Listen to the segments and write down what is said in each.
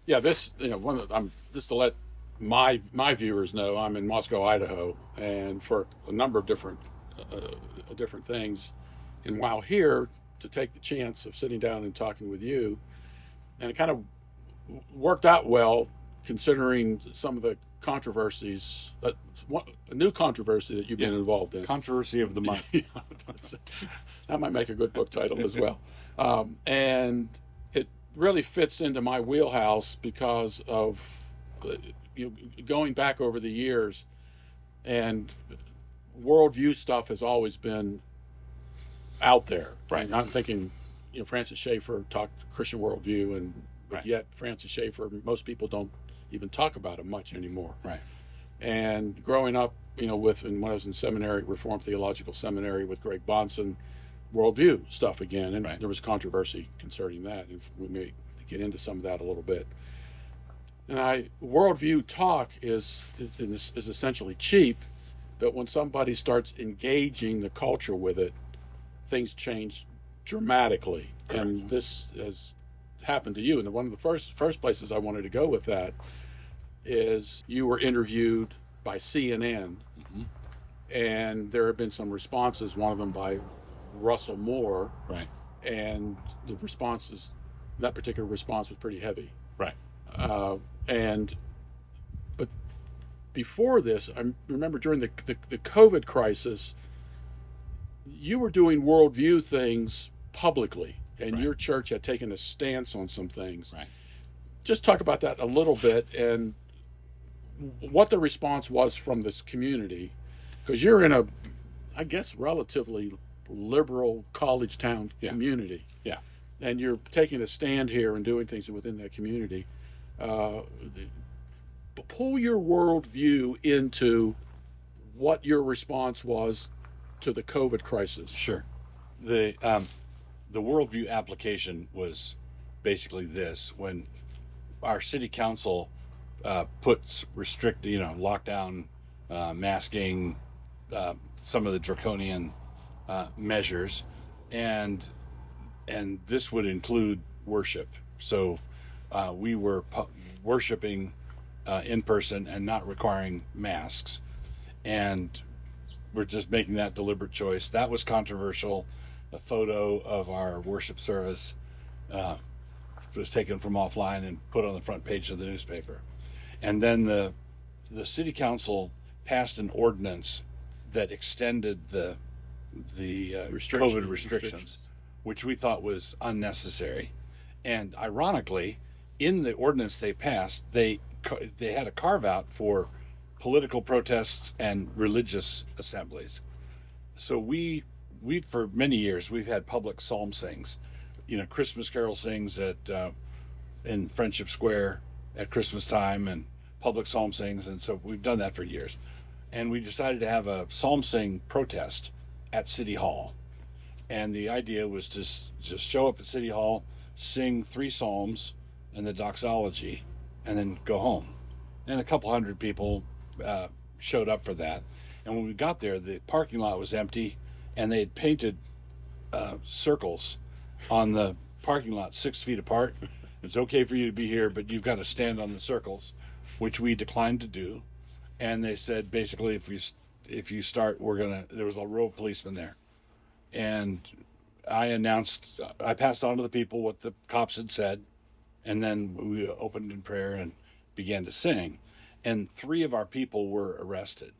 Yeah, this, I'm just to let my viewers know, I'm in Moscow, Idaho, and for a number of different things. And while here, to take the chance of sitting down and talking with you, and it kind of worked out well considering some of the controversies, a new controversy that you've been involved in. Controversy of the month. That might make a good book title as well. And it really fits into my wheelhouse because of going back over the years, and worldview stuff has always been out there. Right. And I'm thinking, Francis Schaeffer talked Christian Worldview, but Right. yet Francis Schaeffer, most people don't even talk about him much anymore. Right. And growing up, when I was in seminary, Reformed Theological Seminary with Greg Bonson, worldview stuff again, and Right. there was controversy concerning that, and we may get into some of that a little bit. And worldview talk is essentially cheap, but when somebody starts engaging the culture with it, things change dramatically. Correct. And this has happened to you. And one of the first places I wanted to go with that is you were interviewed by CNN, Mm-hmm. and there have been some responses, one of them by Russell Moore, Right. and that particular response was pretty heavy. Right. But before this, I remember during the COVID crisis, you were doing worldview things publicly, and Right. your church had taken a stance on some things. Right. Just talk about that a little bit and what the response was from this community, because you're in I guess, relatively liberal college town community. Yeah. And you're taking a stand here and doing things within that community. Pull your worldview into what your response was to the COVID crisis. Sure. The worldview application was basically this: when our city council puts lockdown, masking, some of the draconian measures, and this would include worship. So we were worshiping in person and not requiring masks, and we're just making that deliberate choice. That was controversial. A photo of our worship service was taken from offline and put on the front page of the newspaper. And then the city council passed an ordinance that extended the COVID restrictions, which we thought was unnecessary. And ironically, in the ordinance they passed, they had a carve out for political protests and religious assemblies. So we for many years we've had public psalm sings, Christmas carol sings in Friendship Square at Christmas time, and public psalm sings, and so we've done that for years. And we decided to have a psalm sing protest at City Hall, and the idea was to just show up at City Hall, sing 3 psalms and the doxology, and then go home. And a couple hundred people showed up for that. And when we got there, the parking lot was empty, and they had painted circles on the parking lot 6 feet apart. It's okay for you to be here, but you've got to stand on the circles, which we declined to do. And they said, basically, if you start, there was a row of policemen there. And I passed on to the people what the cops had said, and then we opened in prayer and began to sing. And 3 of our people were arrested,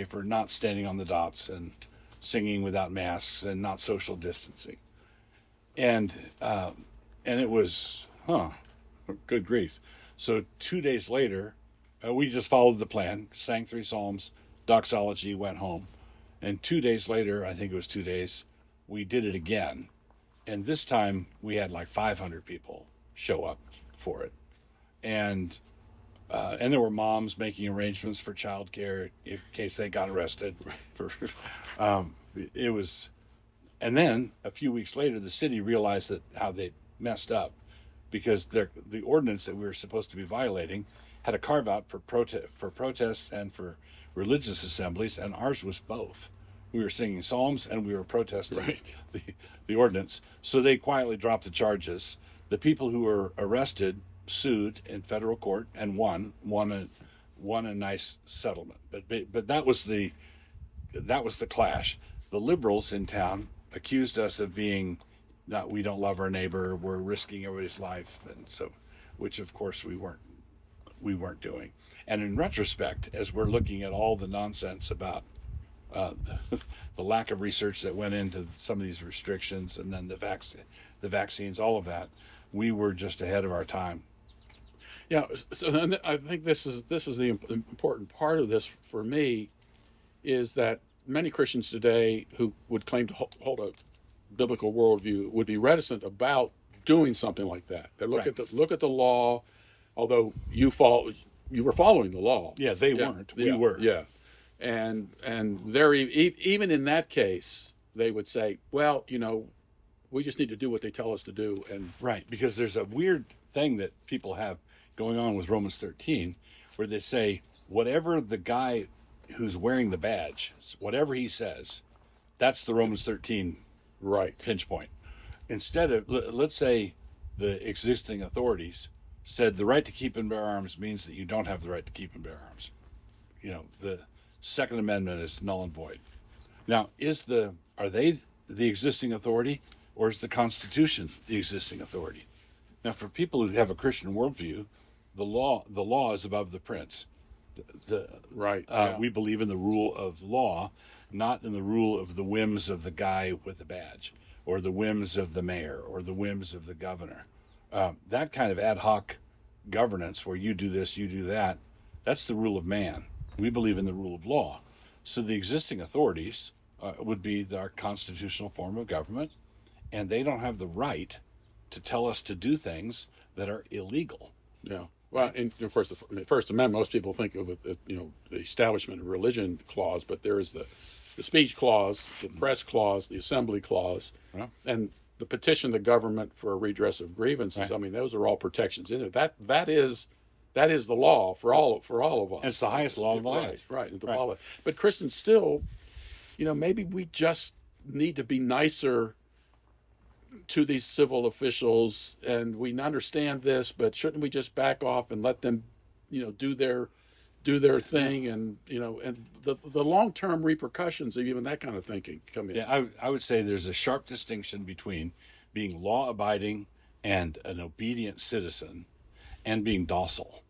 for not standing on the dots and singing without masks and not social distancing. And it was, good grief. So 2 days later, we just followed the plan, sang 3 psalms, doxology, went home. And 2 days later, I think it was 2 days, we did it again. And this time we had like 500 people show up for it. And there were moms making arrangements for childcare in case they got arrested. It was, and then a few weeks later, the city realized how they messed up, because the ordinance that we were supposed to be violating had a carve out for protests and for religious assemblies, and ours was both. We were singing psalms and we were protesting the ordinance. So they quietly dropped the charges. The people who were arrested sued in federal court and won a nice settlement. But that was the clash. The liberals in town accused us of being, not, we don't love our neighbor, we're risking everybody's life, and so, which of course we weren't doing. And in retrospect, as we're looking at all the nonsense about the lack of research that went into some of these restrictions, and then the vaccines, all of that, we were just ahead of our time. Yeah, so and I think this is the important part of this for me, is that many Christians today who would claim to hold a biblical worldview would be reticent about doing something like that. They look Right. look at the law, although you were following the law. Yeah, they weren't. We were. Yeah, and they're even in that case, they would say, well, we just need to do what they tell us to do. And Right, because there's a weird thing that people have going on with Romans 13, where they say, whatever the guy who's wearing the badge, whatever he says, that's the Romans 13 right, pinch point. Instead of, let's say the existing authorities said the right to keep and bear arms means that you don't have the right to keep and bear arms. The Second Amendment is null and void. Now, are they the existing authority, or is the Constitution the existing authority? Now, for people who have a Christian worldview, the law is above the prince. right. We believe in the rule of law, not in the rule of the whims of the guy with the badge, or the whims of the mayor, or the whims of the governor. That kind of ad hoc governance, where you do this, you do that, that's the rule of man. We believe in the rule of law. So the existing authorities would be our constitutional form of government, and they don't have the right to tell us to do things that are illegal. Yeah. Well, and of course, the First Amendment, most people think of it, the Establishment of Religion clause, but there is the speech clause, the press clause, the assembly clause, Yeah. and the petition the government for a redress of grievances. Right. I mean, those are all protections in it. That is the law for all of us. And it's the highest law of the land. Right. And to Right. follow it. But Christians still, maybe we just need to be nicer to these civil officials, and we understand this, but shouldn't we just back off and let them, do their thing, and and the long-term repercussions of even that kind of thinking come in. Yeah, I would say there's a sharp distinction between being law-abiding and an obedient citizen, and being docile.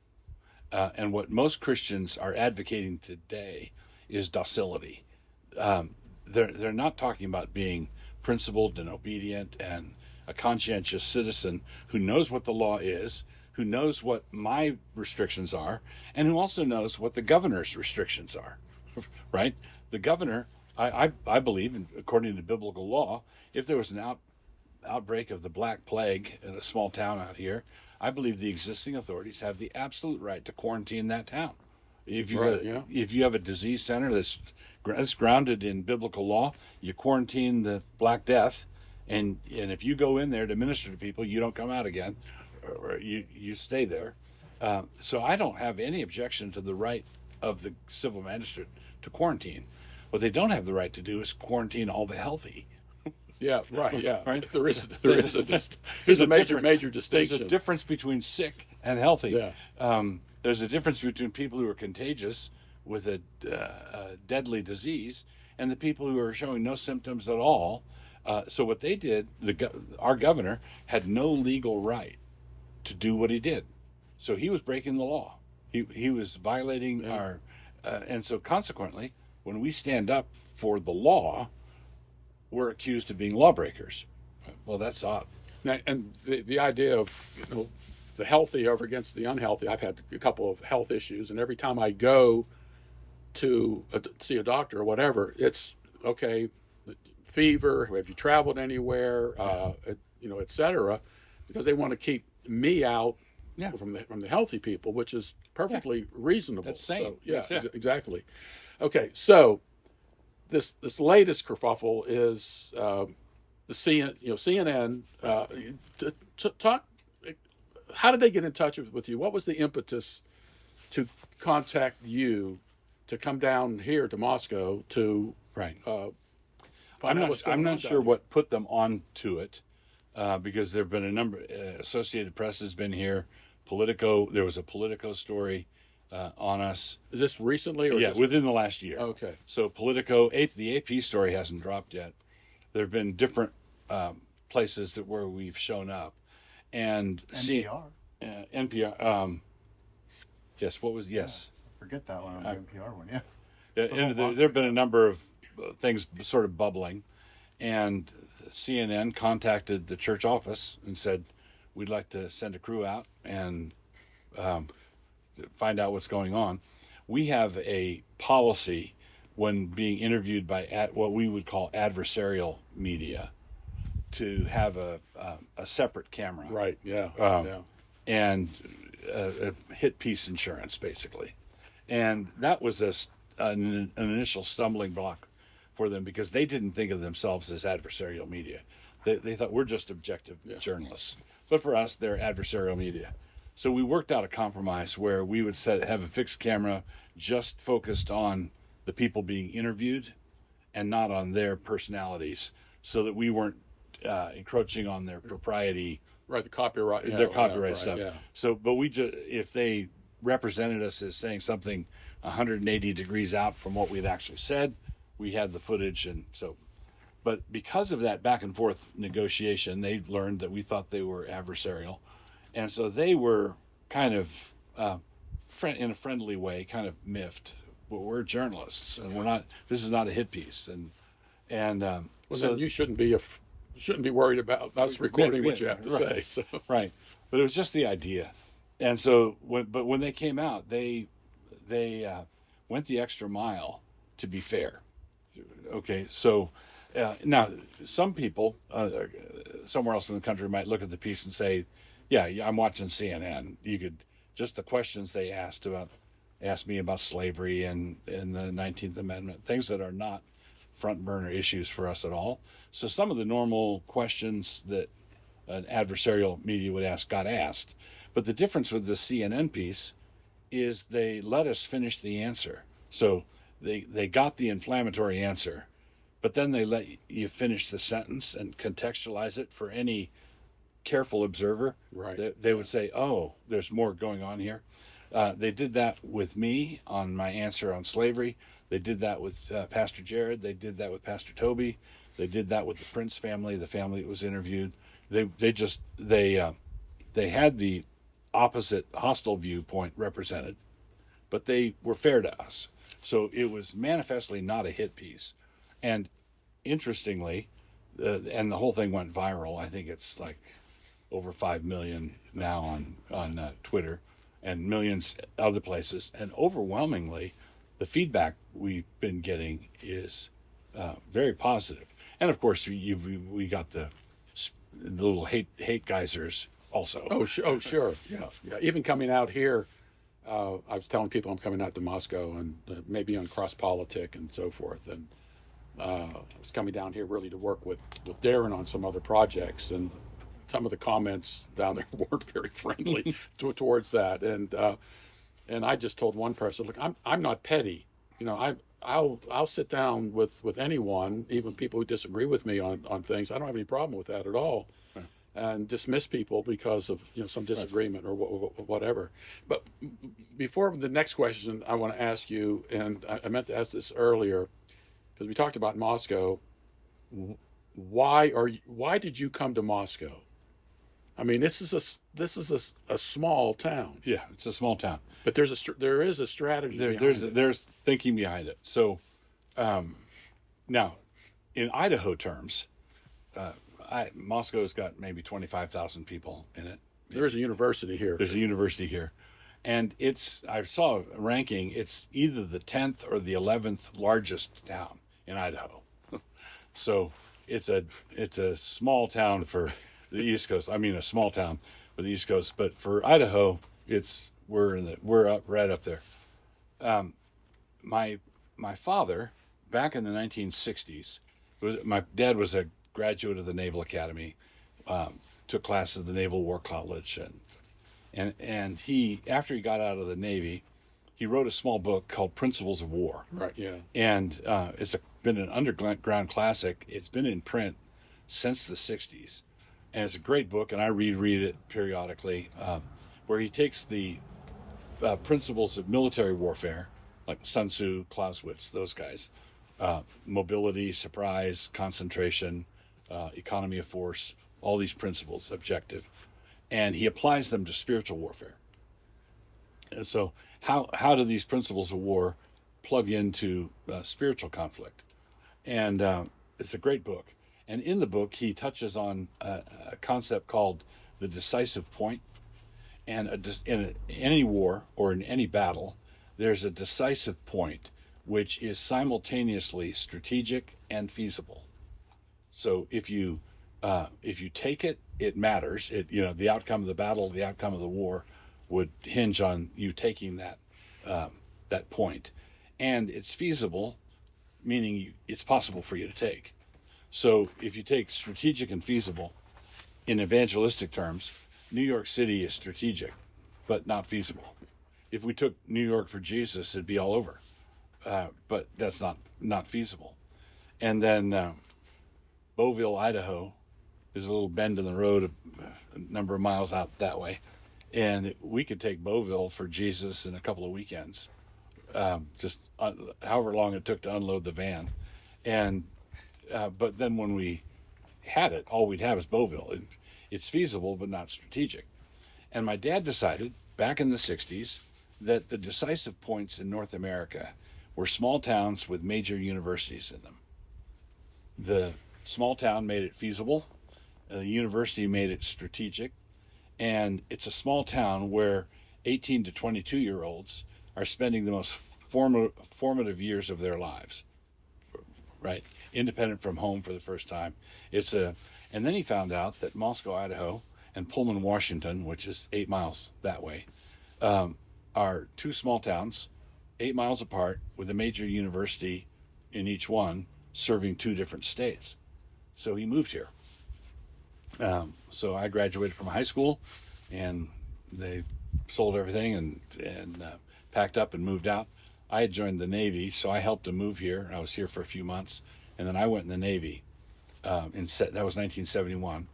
And what most Christians are advocating today is docility. They're not talking about being principled and obedient and a conscientious citizen who knows what the law is, who knows what my restrictions are, and who also knows what the governor's restrictions are. Right? The governor, I believe, according to biblical law, if there was an outbreak of the Black Plague in a small town out here, I believe the existing authorities have the absolute right to quarantine that town. If you have a disease center that's grounded in biblical law, you quarantine the Black Death, and if you go in there to minister to people, you don't come out again, or you stay there. So I don't have any objection to the right of the civil magistrate to quarantine. What they don't have the right to do is quarantine all the healthy. Yeah, right. Yeah, Right? There's a major distinction. There's a difference between sick and healthy. Yeah. There's a difference between people who are contagious with a deadly disease and the people who are showing no symptoms at all. So what they did, our governor had no legal right to do what he did. So he was breaking the law. He was violating our, and so consequently, when we stand up for the law, we're accused of being lawbreakers. Well, that's odd. Now, and the idea of the healthy over against the unhealthy. I've had a couple of health issues, and every time I go to see a doctor or whatever, it's okay. Fever. Have you traveled anywhere? Et cetera, because they want to keep me out from the healthy people, which is perfectly reasonable. That's sane. So, exactly. Okay, so this latest kerfuffle is the CNN. Talk. How did they get in touch with you? What was the impetus to contact you to come down here to Moscow to Right. find out what's going on I'm not down sure here? what put them on to it, because there have been a number. Associated Press has been here, Politico. There was a Politico story on us. Is this recently or within the last year? Okay. So Politico, the AP story hasn't dropped yet. There have been different places where we've shown up, and NPR. NPR. Yes. What was yes? Yeah, forget that one on the NPR one. Yeah. And there have been a number of things sort of bubbling, and CNN contacted the church office and said, "We'd like to send a crew out and find out what's going on." We have a policy when being interviewed by what we would call adversarial media to have a separate camera. Right. Yeah. And a hit piece insurance, basically. And that was an initial stumbling block for them because they didn't think of themselves as adversarial media. They thought we're just objective journalists. But for us, they're adversarial media. So we worked out a compromise where we would have a fixed camera just focused on the people being interviewed and not on their personalities, so that we weren't encroaching on their propriety. Right, the copyright. Their copyright right, stuff. Yeah. So, but if they represented us as saying something 180 degrees out from what we'd actually said, we had the footage. And so, but because of that back and forth negotiation, they learned that we thought they were adversarial. And so they were kind of, in a friendly way, kind of miffed. Well, we're journalists, and we're not. This is not a hit piece, and Well, so then you shouldn't be worried about us recording what you have to say. So. Right, but it was just the idea, and so when they came out, they went the extra mile to be fair. Okay, so now some people somewhere else in the country might look at the piece and say, "Yeah, I'm watching CNN." You could just the questions they asked me about slavery and the 19th Amendment, things that are not front burner issues for us at all. So some of the normal questions that an adversarial media would ask got asked. But the difference with the CNN piece is they let us finish the answer. So they got the inflammatory answer, but then they let you finish the sentence and contextualize it for any careful observer. Right. They would say, "Oh, there's more going on here." They did that with me on my answer on slavery. They did that with Pastor Jared. They did that with Pastor Toby. They did that with the Prince family, the family that was interviewed. They had the opposite hostile viewpoint represented, but they were fair to us. So it was manifestly not a hit piece. And interestingly, and the whole thing went viral. I think it's like over 5 million now on Twitter and millions other places. And overwhelmingly, the feedback we've been getting is very positive. And of course, we got the little hate geysers also. Oh, sure. Yeah. Even coming out here, I was telling people I'm coming out to Moscow and maybe on Cross Politic and so forth. And I was coming down here really to work with Darren on some other projects. And some of the comments down there weren't very friendly towards that. And I just told one person, look, I'm not petty. You know, I'll sit down with anyone, even people who disagree with me on things. I don't have any problem with that at all. Right. And dismiss people because of some disagreement or whatever. But before the next question, I want to ask you, and I meant to ask this earlier, because we talked about Moscow. Why did you come to Moscow? I mean, this is a small town. Yeah, it's a small town, but there is a strategy. There's thinking behind it. So, now, in Idaho terms, Moscow's got maybe 25,000 people in it. There's a university here. There's a university here, and I saw a ranking. It's either the 10th or the 11th largest town in Idaho. So it's a small town for the East Coast. I mean, a small town for the East Coast, but for Idaho, we're up right up there. My father, back in the 1960s, my dad was a graduate of the Naval Academy, took classes at the Naval War College, and he, after he got out of the Navy, he wrote a small book called Principles of War. Right. Yeah. And it's been an underground classic. It's been in print since the 60s. And it's a great book, and I reread it periodically. where he takes the principles of military warfare, like Sun Tzu, Clausewitz, those guys, mobility, surprise, concentration, economy of force, all these principles, objective, and he applies them to spiritual warfare. And so how do these principles of war plug into spiritual conflict? And it's a great book. And in the book, he touches on a concept called the decisive point. And in any war or in any battle, there's a decisive point which is simultaneously strategic and feasible. So if you take it, it matters. The outcome of the battle, the outcome of the war, would hinge on you taking that point, and it's feasible, meaning it's possible for you to take. So if you take strategic and feasible, in evangelistic terms, New York City is strategic, but not feasible. If we took New York for Jesus, it'd be all over, but that's not feasible. And then Beauville, Idaho, is a little bend in the road, a number of miles out that way, and we could take Beauville for Jesus in a couple of weekends, just however long it took to unload the van. And but then when we had it, all we'd have is Beauville. It's feasible, but not strategic. And my dad decided back in the 60s that the decisive points in North America were small towns with major universities in them. The small town made it feasible. The university made it strategic. And it's a small town where 18 to 22-year-olds are spending the most formative years of their lives, right? Independent from home for the first time. And then he found out that Moscow, Idaho, and Pullman, Washington, which is 8 miles that way, are two small towns, 8 miles apart, with a major university in each one, serving two different states. So he moved here. So I graduated from high school, and they sold everything and packed up and moved out. I had joined the Navy, so I helped him move here. I was here for a few months, and then I went in the Navy. That was 1971,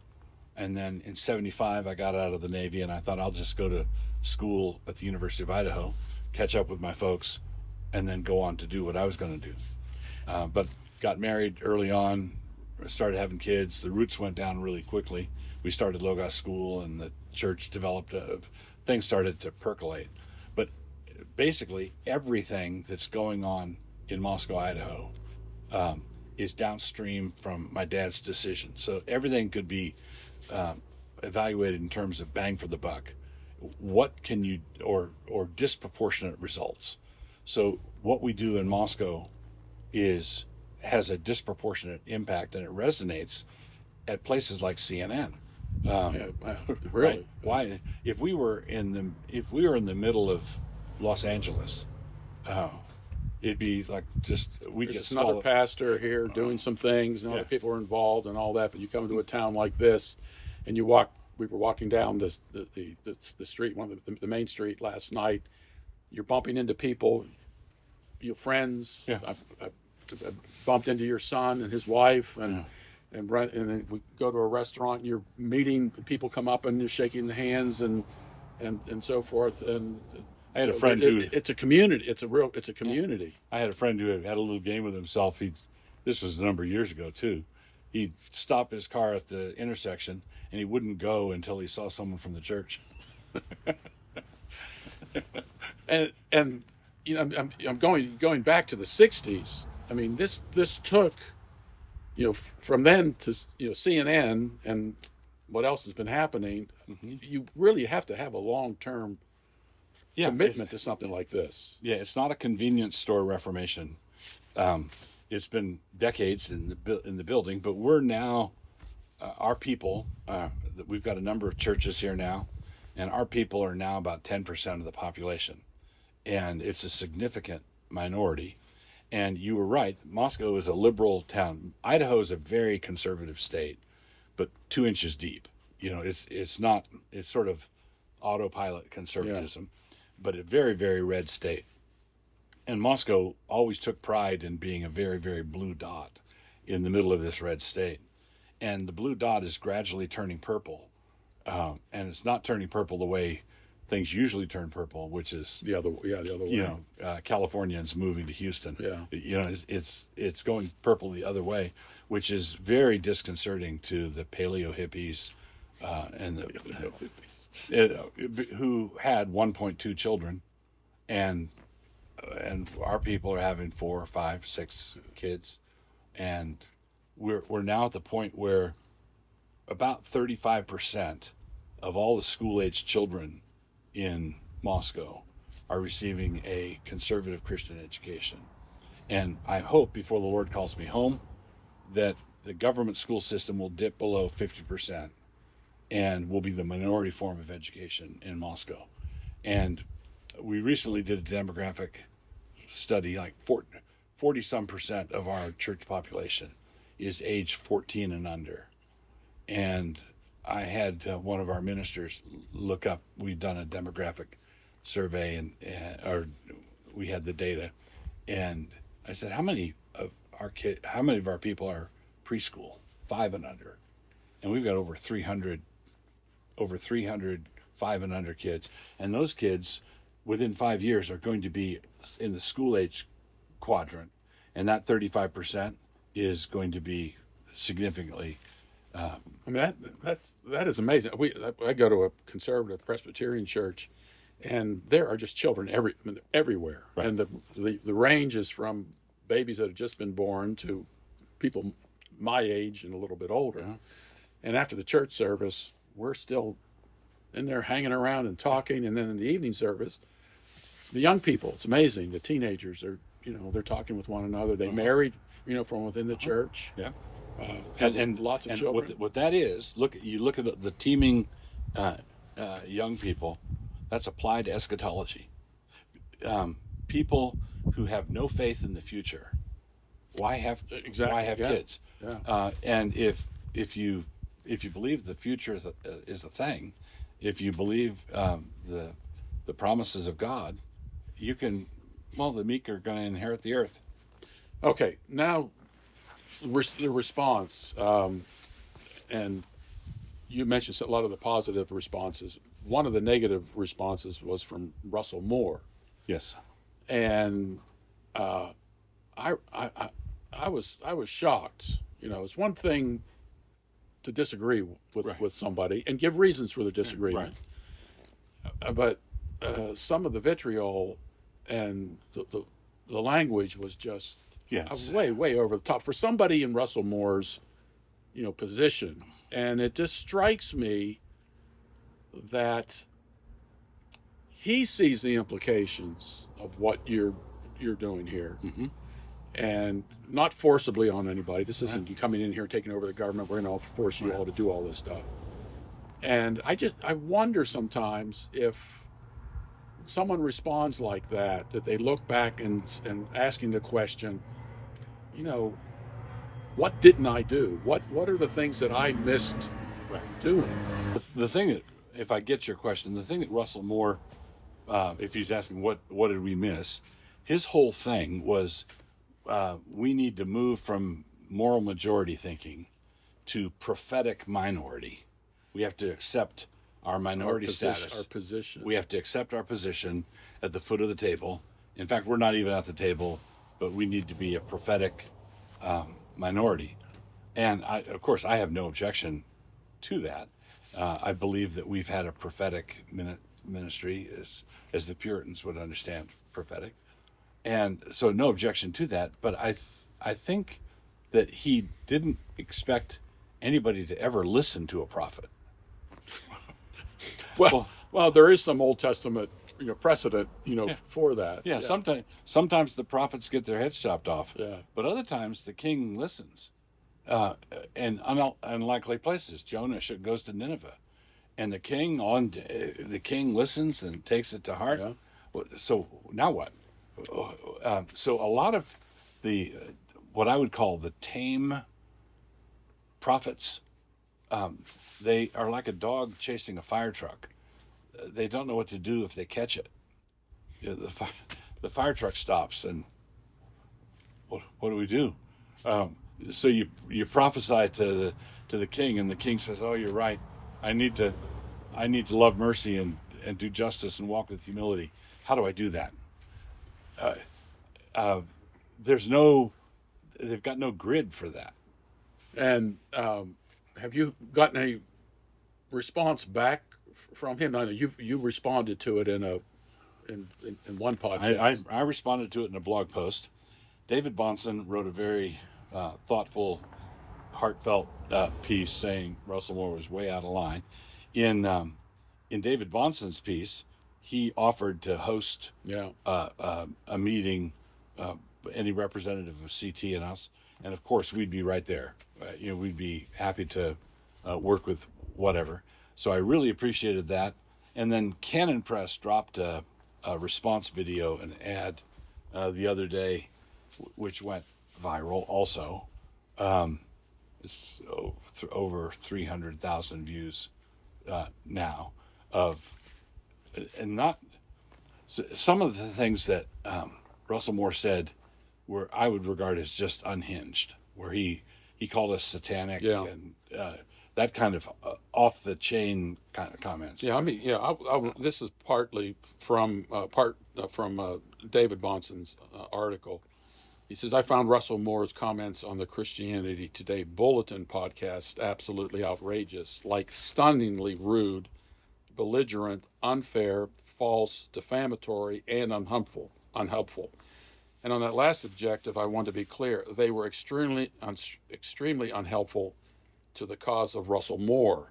and then in 75 I got out of the Navy, and I thought I'll just go to school at the University of Idaho, catch up with my folks, and then go on to do what I was going to do. But got married early on, started having kids. The roots went down really quickly. We started Logos School, and the church developed. Things started to percolate. But basically, everything that's going on in Moscow, Idaho, is downstream from my dad's decision. So everything could be evaluated in terms of bang for the buck. What can you, or disproportionate results. So what we do in Moscow has a disproportionate impact, and it resonates at places like CNN. Really? Right? Why? If we were in the middle of Los Angeles, it'd be like we There's get just another pastor here doing some things, and other people are involved and all that. But you come to a town like this, and you walk. We were walking down the street, the main street last night. You're bumping into people, your friends. Yeah. I bumped into your son and his wife, and then we go to a restaurant, and you're meeting people, come up and you're shaking hands and so forth. And I had a friend who it's a community. It's a community. I had a friend who had a little game with himself. This was a number of years ago too. He'd stop his car at the intersection, and he wouldn't go until he saw someone from the church. and I'm going back to the 60s. I mean, this took, from then to CNN and what else has been happening. Mm-hmm. You really have to have a long-term commitment to something like this. Yeah, it's not a convenience store reformation. It's been decades in the building, but we're now our people. We've got a number of churches here now, and our people are now about 10% of the population, and it's a significant minority. And you were right. Moscow is a liberal town. Idaho is a very conservative state, but 2 inches deep. It's not. It's sort of autopilot conservatism, but a very, very red state. And Moscow always took pride in being a very, very blue dot in the middle of this red state. And the blue dot is gradually turning purple. And it's not turning purple the way things usually turn purple, which is the other way. Californians moving to Houston. Yeah. It's going purple the other way, which is very disconcerting to the paleo hippies who had 1.2 children, and our people are having 4, 5, 6 kids, and we're now at the point where about 35% of all the school-age children in Moscow are receiving a conservative Christian education. And I hope before the Lord calls me home that the government school system will dip below 50% and will be the minority form of education in Moscow. And we recently did a demographic study, like 40-some% of our church population is age 14 and under. And I had one of our ministers look up, we'd done a demographic survey or we had the data. And I said, how many of our people are preschool, 5 and under? And we've got over 300 5 and under kids. And those kids within 5 years are going to be in the school age quadrant. And that 35% is going to be significantly I mean, that is amazing. I go to a conservative Presbyterian church, and there are just children everywhere. Right. And the range is from babies that have just been born to people my age and a little bit older. Yeah. And after the church service, we're still in there hanging around and talking. And then in the evening service, the young people, it's amazing. The teenagers are, they're talking with one another. They married, from within the church. Yeah. And lots of children. What that is, you look at the teeming young people. That's applied eschatology. People who have no faith in the future. Why have kids? Yeah. And if you believe the future is a thing, if you believe the promises of God, you can. Well, the meek are going to inherit the earth. Okay, now the response, and you mentioned a lot of the positive responses. One of the negative responses was from Russell Moore. Yes, and I was shocked. It's one thing to disagree with somebody and give reasons for the disagreement, but some of the vitriol and the language was just way over the top for somebody in Russell Moore's position. And it just strikes me that he sees the implications of what you're doing here, and not forcibly on anybody. This isn't you coming in here taking over the government. We're going to force you all to do all this stuff. And I wonder sometimes if someone responds like that they look back and asking the question, what didn't I do? What are the things that I missed doing? The thing that, if I get your question, the thing that Russell Moore, if he's asking what did we miss, his whole thing was we need to move from moral majority thinking to prophetic minority. We have to accept our minority status. Our position. We have to accept our position at the foot of the table. In fact, we're not even at the table, but we need to be a prophetic minority. And of course, I have no objection to that. I believe that we've had a prophetic ministry, as the Puritans would understand prophetic, and so no objection to that. But I think that he didn't expect anybody to ever listen to a prophet. Well, there is some Old Testament, precedent, for that. Yeah. Sometimes the prophets get their heads chopped off. Yeah. But other times the king listens. In unlikely places, Jonah goes to Nineveh, and the king listens and takes it to heart. Yeah. So now what? So a lot of what I would call the tame prophets, they are like a dog chasing a fire truck. They don't know what to do if they catch it. The fire truck stops, and what do we do? So you prophesy to the king, and the king says, "Oh, you're right. I need to love mercy and do justice and walk with humility. How do I do that? They've got no grid for that. And have you gotten a response back from him? I know you responded to it in one podcast. I responded to it in a blog post. David Bahnsen wrote a very thoughtful, heartfelt piece saying Russell Moore was way out of line. In David Bahnsen's piece, he offered to host a meeting, any representative of CT and us, and of course we'd be right there. We'd be happy to work with whatever. So I really appreciated that. And then Canon Press dropped a response video, an ad, the other day, which went viral also. It's over 300,000 views now. And not some of the things that Russell Moore said were, I would regard as just unhinged, where he called us satanic and that kind of off the chain kind of comments. Yeah, I mean, this is partly from David Bahnsen's article. He says, I found Russell Moore's comments on the Christianity Today Bulletin podcast absolutely outrageous, like stunningly rude, belligerent, unfair, false, defamatory, and unhelpful. And on that last objective, I want to be clear, they were extremely unhelpful to the cause of Russell Moore.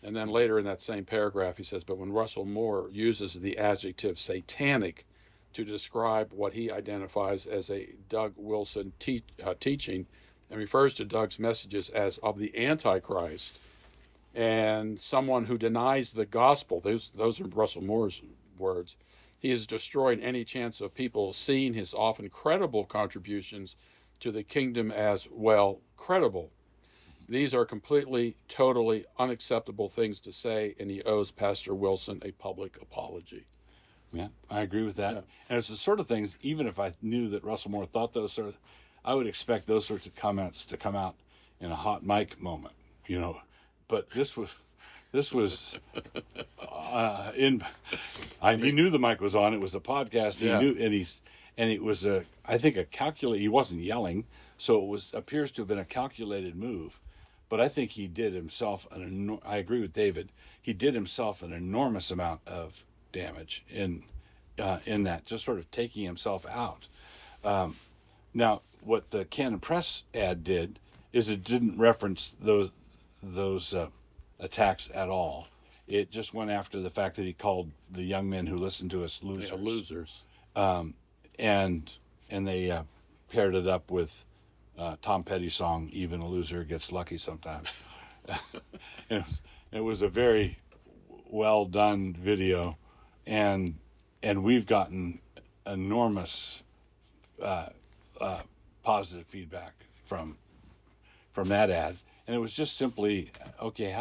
And then later in that same paragraph, he says, but when Russell Moore uses the adjective satanic to describe what he identifies as a Doug Wilson teaching, and refers to Doug's messages as of the Antichrist and someone who denies the gospel, those are Russell Moore's words, he is destroying any chance of people seeing his often credible contributions to the kingdom as well credible. These are completely, totally unacceptable things to say, and he owes Pastor Wilson a public apology. Yeah, I agree with that. Yeah. And it's the sort of things, even if I knew that Russell Moore thought those sort of, I would expect those sorts of comments to come out in a hot mic moment, But this was he knew the mic was on. It was a podcast. He knew, and it was I think he wasn't yelling, so it appears to have been a calculated move. But I think he did himself I agree with David. He did himself an enormous amount of damage in that, just sort of taking himself out. Now, what the Canon Press ad did is it didn't reference those attacks at all. It just went after the fact that he called the young men who listened to us losers. Yeah, losers. And they paired it up with Tom Petty's song, Even a Loser Gets Lucky Sometimes. It was a very well done video, and we've gotten enormous positive feedback from that ad. And it was just simply, okay,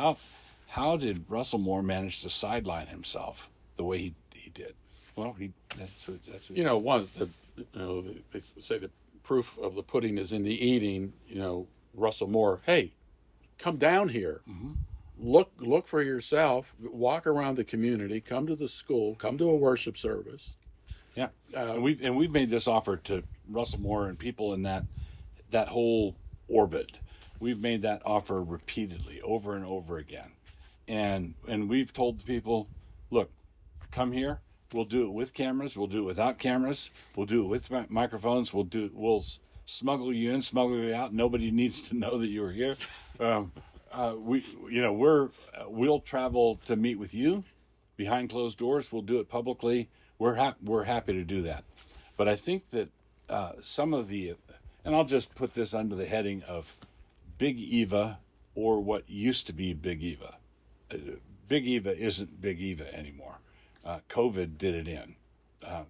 how did Russell Moore manage to sideline himself the way he did? Well, that's they say the proof of the pudding is in the eating. Russell Moore, hey, come down here. Mm-hmm. Look for yourself. Walk around the community. Come to the school. Come to a worship service. Yeah, and we've made this offer to Russell Moore and people in that whole orbit. We've made that offer repeatedly, over and over again, and we've told the people, look, come here. We'll do it with cameras. We'll do it without cameras. We'll do it with microphones. We'll smuggle you in, smuggle you out. Nobody needs to know that you were here. We'll travel to meet with you behind closed doors. We'll do it publicly. We're happy to do that. But I think that some of the, and I'll just put this under the heading of Big Eva, or what used to be Big Eva. Big Eva isn't Big Eva anymore. COVID did it in.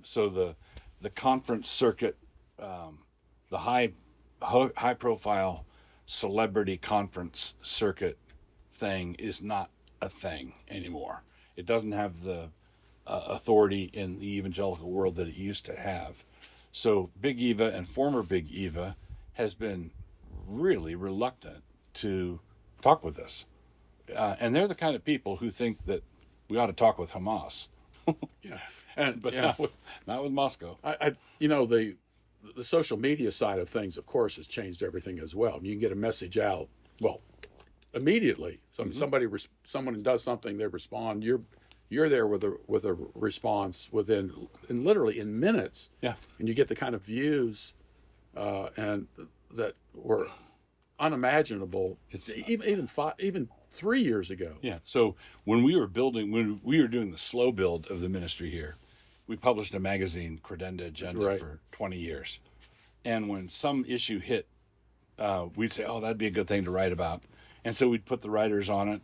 So the conference circuit, the high profile celebrity conference circuit thing is not a thing anymore. It doesn't have the authority in the evangelical world that it used to have. So Big Eva and former Big Eva has been really reluctant to talk with us. And they're the kind of people who think that we ought to talk with Hamas. Yeah, But yeah. not with Moscow. The social media side of things, of course, has changed everything as well. You can get a message out, well, immediately. Someone does something, they respond. You're there with a response in literally in minutes. Yeah. And you get the kind of views, and that were unimaginable. It's even 3 years ago. Yeah. So when we were doing the slow build of the ministry here, we published a magazine, Credenda Agenda, Right. for 20 years. And when some issue hit, we'd say, "Oh, that'd be a good thing to write about." And so we'd put the writers on it.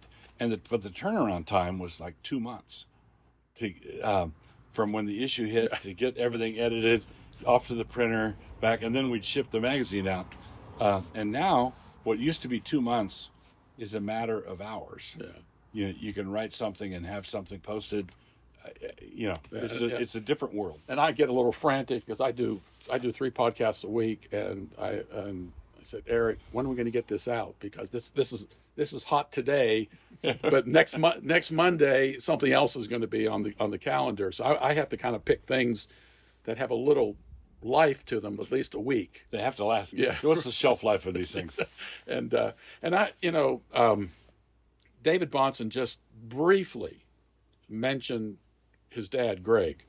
But the turnaround time was like 2 months from when the issue hit to get everything edited, off to the printer, back, and then we'd ship the magazine out. And now, what used to be 2 months is a matter of hours. Yeah. You can write something and have something posted. It's Yeah. a different world. And I get a little frantic because I do 3 podcasts a week, and I said, Eric, when are we going to get this out? Because this is hot today, but next Monday something else is going to be on the calendar. So I have to kind of pick things that have a little life to them, at least a week. They have to last. Yeah. What's the shelf life of these things? And David Bahnsen just briefly mentioned his dad, Greg.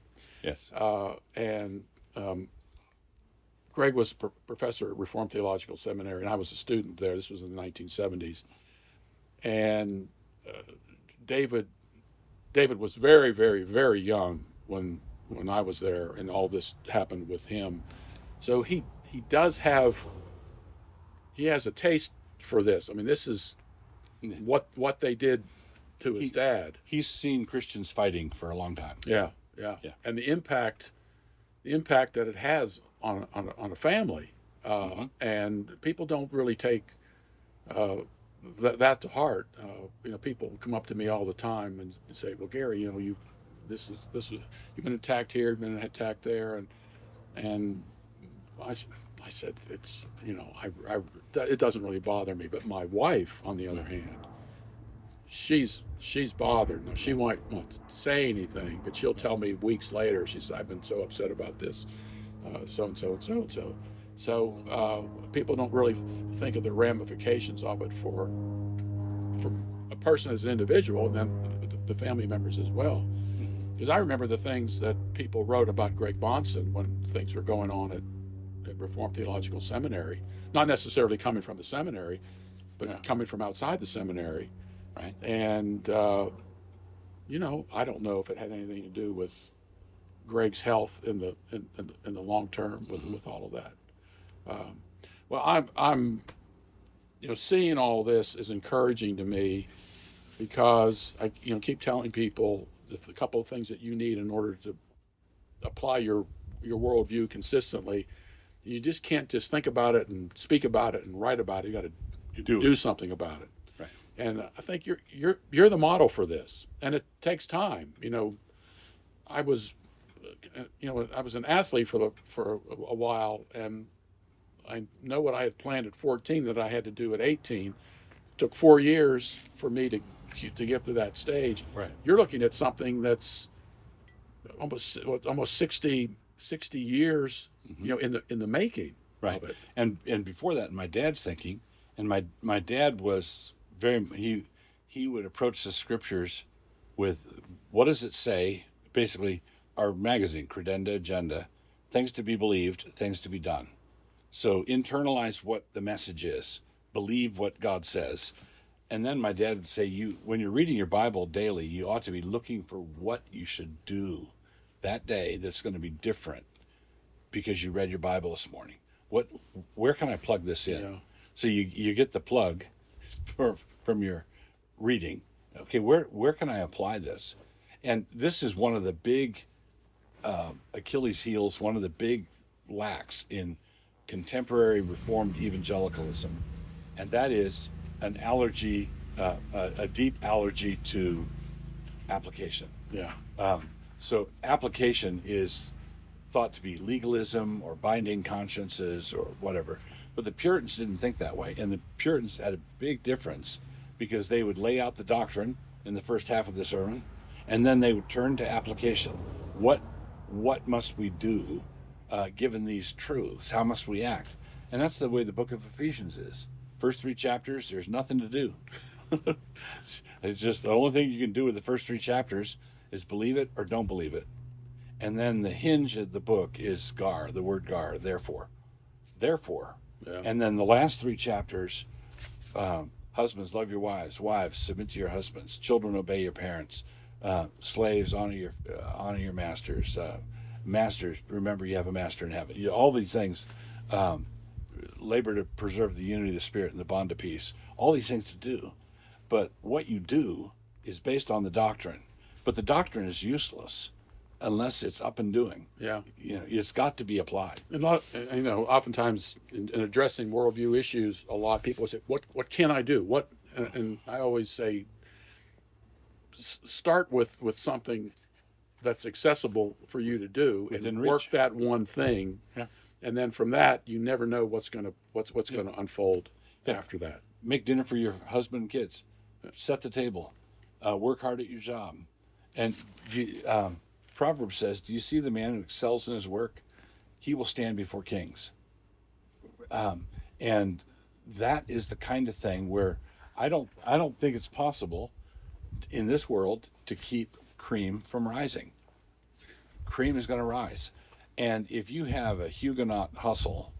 Yes. Greg was a professor at Reformed Theological Seminary, and I was a student there. This was in the 1970s. And David was very, very, very young when I was there, and all this happened with him. So he has a taste for this. I mean, this is what they did to his dad. He's seen Christians fighting for a long time. Yeah. And the impact that it has on a family, and people don't really take that to heart. People come up to me all the time and say, "Well, Gary, you've been attacked here, you've been attacked there," and I said, it's it doesn't really bother me, but my wife, on the other hand, she's bothered. Now, she might not say anything, but she'll tell me weeks later. She says, "I've been so upset about this, so and so and so and so." So people don't really think of the ramifications of it for a person as an individual, and then the family members as well. Because I remember the things that people wrote about Greg Bahnsen when things were going on at Reformed Theological Seminary, not necessarily coming from the seminary, but coming from outside the seminary. Right. And I don't know if it had anything to do with Greg's health in the long term with all of that. I'm seeing all this is encouraging to me, because I keep telling people a couple of things that you need in order to apply your worldview consistently. You just can't just think about it and speak about it and write about it. You got to do something about it. Right. And I think you're the model for this, and it takes time. I was an athlete for a while, and I know what I had planned at 14 that I had to do at 18. It took 4 years for me to get to that stage. Right. You're looking at something that's almost 60 years, in the making. Right. Of it. And before that, my dad's thinking, and my dad was he would approach the scriptures with, what does it say? Basically, our magazine, Credenda Agenda, things to be believed, things to be done. So internalize what the message is, believe what God says. And then my dad would say, when you're reading your Bible daily, you ought to be looking for what you should do that day that's going to be different because you read your Bible this morning. Where can I plug this in? Yeah. So you get the plug from your reading. Okay, where can I apply this? And this is one of the big Achilles heels, one of the big lacks in contemporary Reformed evangelicalism, and that is an allergy, a deep allergy to application. Yeah. So application is thought to be legalism or binding consciences or whatever. But the Puritans didn't think that way. And the Puritans had a big difference, because they would lay out the doctrine in the first half of the sermon, And then they would turn to application. What must we do given these truths? How must we act? And that's the way the book of Ephesians is. First 3 chapters, there's nothing to do. It's just the only thing you can do with the first 3 chapters is believe it or don't believe it. And then the hinge of the book is gar, the word gar, therefore. Therefore. Yeah. And then the last 3 chapters, husbands, love your wives. Wives, submit to your husbands. Children, obey your parents. Slaves, honor your masters. Masters, remember you have a master in heaven. All these things, labor to preserve the unity of the Spirit and the bond of peace. All these things to do. But what you do is based on the doctrine. But the doctrine is useless unless it's up and doing. Yeah. It's got to be applied. And oftentimes in addressing worldview issues, a lot of people say, "What can I do?" And I always say, start with something that's accessible for you to do, Within and reach. work that one thing. Yeah. And then from that, you never know what's gonna unfold after that. Make dinner for your husband and kids. Set the table. Work hard at your job. And Proverbs says, "Do you see the man who excels in his work? He will stand before kings." And that is the kind of thing where I don't think it's possible in this world to keep cream from rising. Cream is going to rise. And if you have a Huguenot hustle,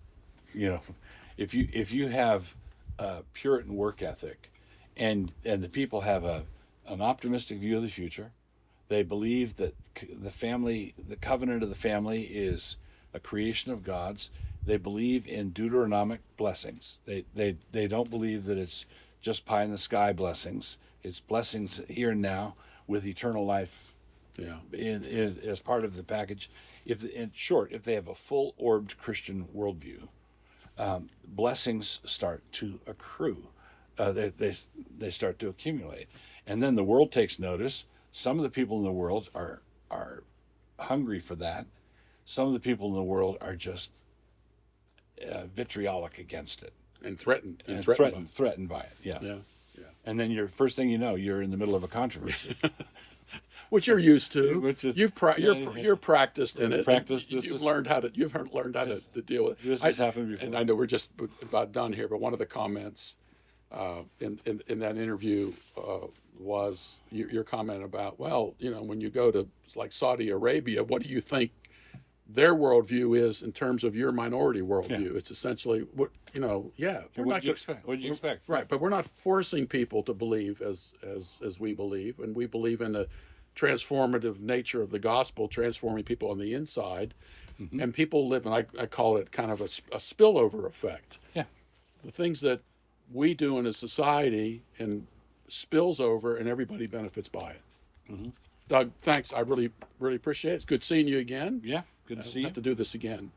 if you have a Puritan work ethic, and the people have an optimistic view of the future, they believe that the covenant of the family is a creation of God's. They believe in Deuteronomic blessings. They don't believe that it's just pie in the sky blessings. It's blessings here and now with eternal life. Yeah. As part of the package. If they have a full-orbed Christian worldview, blessings start to accrue. They start to accumulate, and then the world takes notice. Some of the people in the world are hungry for that. Some of the people in the world are just vitriolic against it And threatened. threatened by it. Yeah. Yeah. And then first thing you know, you're in the middle of a controversy. Which you're used to. Which is- you're practiced in it. You've learned how to to deal with it. This has happened before. And I know we're just about done here, but one of the comments in that interview was your comment about, when you go to like Saudi Arabia, what do you think their worldview is in terms of your minority worldview? Yeah. It's essentially what What do you expect? Right, but we're not forcing people to believe as we believe, and we believe in the transformative nature of the gospel, transforming people on the inside, and people live, and I call it kind of a spillover effect. Yeah. The things that we do in a society and spills over, and everybody benefits by it. Doug, thanks. I really, really appreciate it. It's good seeing you again. Yeah. Good to see you. Have to do this again.